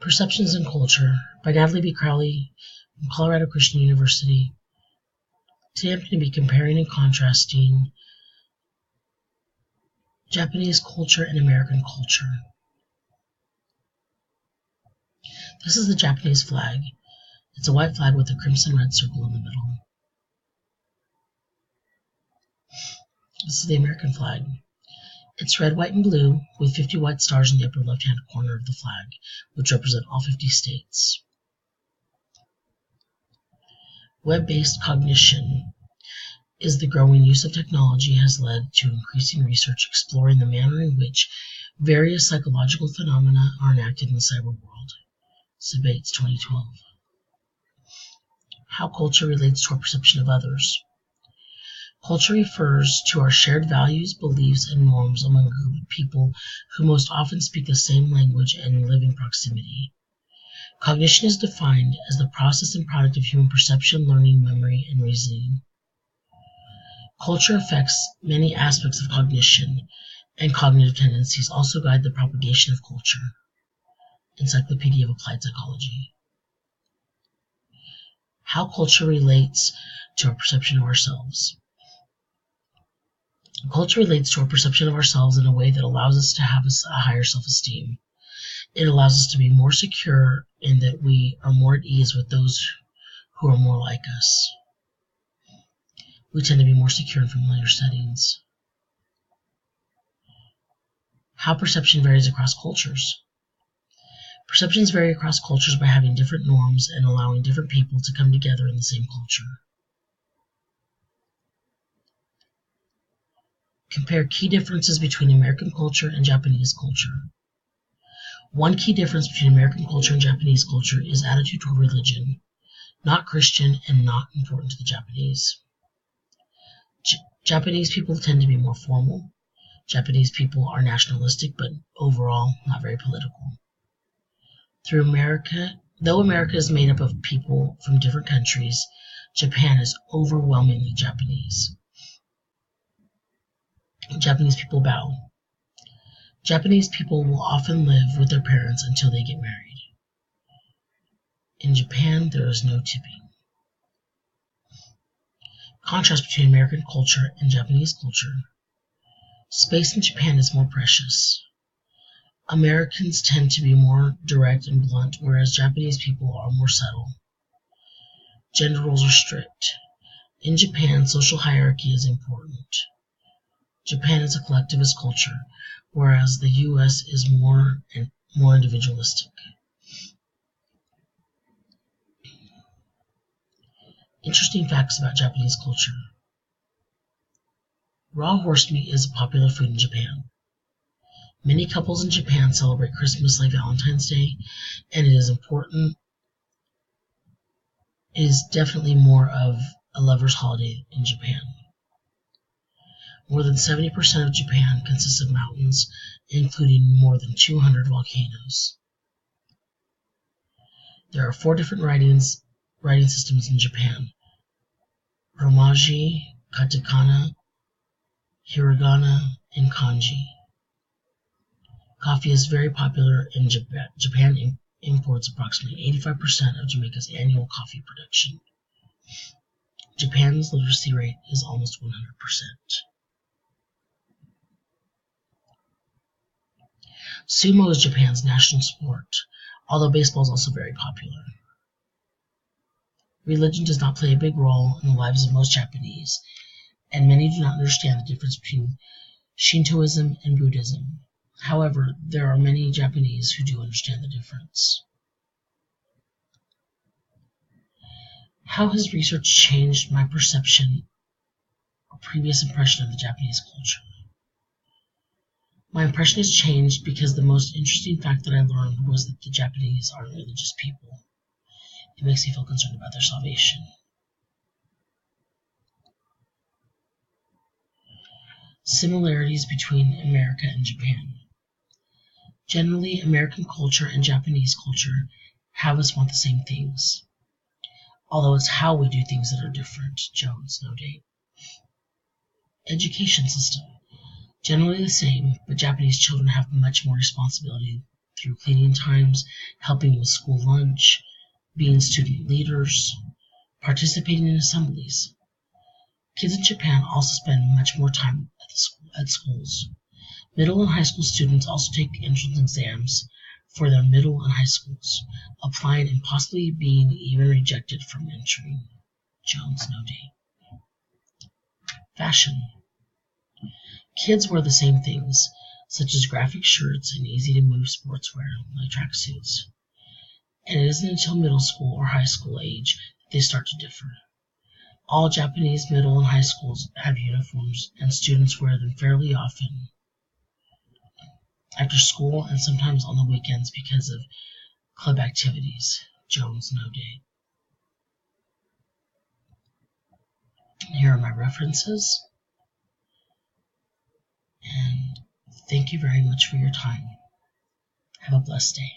Perceptions and Culture by Natalie B. Crowley from Colorado Christian University. Today I'm going to be comparing and contrasting Japanese culture and American culture. This is the Japanese flag. It's a white flag with a crimson-red circle in the middle. This is the American flag. It's red, white, and blue with 50 white stars in the upper left-hand corner of the flag, which represent all 50 states. Web-based cognition is the growing use of technology has led to increasing research exploring the manner in which various psychological phenomena are enacted in the cyber world. Sabates, 2012. How culture relates to our perception of others. Culture refers to our shared values, beliefs, and norms among a group of people who most often speak the same language and live in proximity. Cognition is defined as the process and product of human perception, learning, memory, and reasoning. Culture affects many aspects of cognition, and cognitive tendencies also guide the propagation of culture. Encyclopedia of Applied Psychology. How culture relates to our perception of ourselves. Culture relates to our perception of ourselves in a way that allows us to have a higher self-esteem. It allows us to be more secure in that we are more at ease with those who are more like us. We tend to be more secure in familiar settings. How perception varies across cultures. Perceptions vary across cultures by having different norms and allowing different people to come together in the same culture. Compare key differences between American culture and Japanese culture. One key difference between American culture and Japanese culture is attitude toward religion, not Christian and not important to the Japanese. Japanese people tend to be more formal. Japanese people are nationalistic, but overall not very political. Though America is made up of people from different countries, Japan is overwhelmingly Japanese. Japanese people bow. Japanese people will often live with their parents until they get married. In Japan, there is no tipping. Contrast between American culture and Japanese culture. Space in Japan is more precious. Americans tend to be more direct and blunt, whereas Japanese people are more subtle. Gender roles are strict. In Japan, social hierarchy is important. Japan is a collectivist culture, whereas the U.S. is more individualistic. Interesting facts about Japanese culture. Raw horse meat is a popular food in Japan. Many couples in Japan celebrate Christmas like Valentine's Day, and it is important. It is definitely more of a lover's holiday in Japan. More than 70% of Japan consists of mountains, including more than 200 volcanoes. There are 4 different writing systems in Japan: Romaji, Katakana, Hiragana, and Kanji. Coffee is very popular in Japan. Japan imports approximately 85% of Jamaica's annual coffee production. Japan's literacy rate is almost 100%. Sumo is Japan's national sport, although baseball is also very popular. Religion does not play a big role in the lives of most Japanese, and many do not understand the difference between Shintoism and Buddhism. However, there are many Japanese who do understand the difference. How has research changed my perception or previous impression of the Japanese culture? My impression has changed because the most interesting fact that I learned was that the Japanese aren't religious people. It makes me feel concerned about their salvation. Similarities between America and Japan. Generally, American culture and Japanese culture have us want the same things, although it's how we do things that are different. Jones, no date. Education system. Generally the same, but Japanese children have much more responsibility through cleaning times, helping with school lunch, being student leaders, participating in assemblies. Kids in Japan also spend much more time at schools. Middle and high school students also take entrance exams for their middle and high schools, applying and possibly being even rejected from entering. Jones Node. Fashion. Kids wear the same things, such as graphic shirts and easy-to-move sportswear like tracksuits. And it isn't until middle school or high school age that they start to differ. All Japanese middle and high schools have uniforms, and students wear them fairly often after school and sometimes on the weekends because of club activities. Jones Node. Here are my references, and thank you very much for your time. Have a blessed day.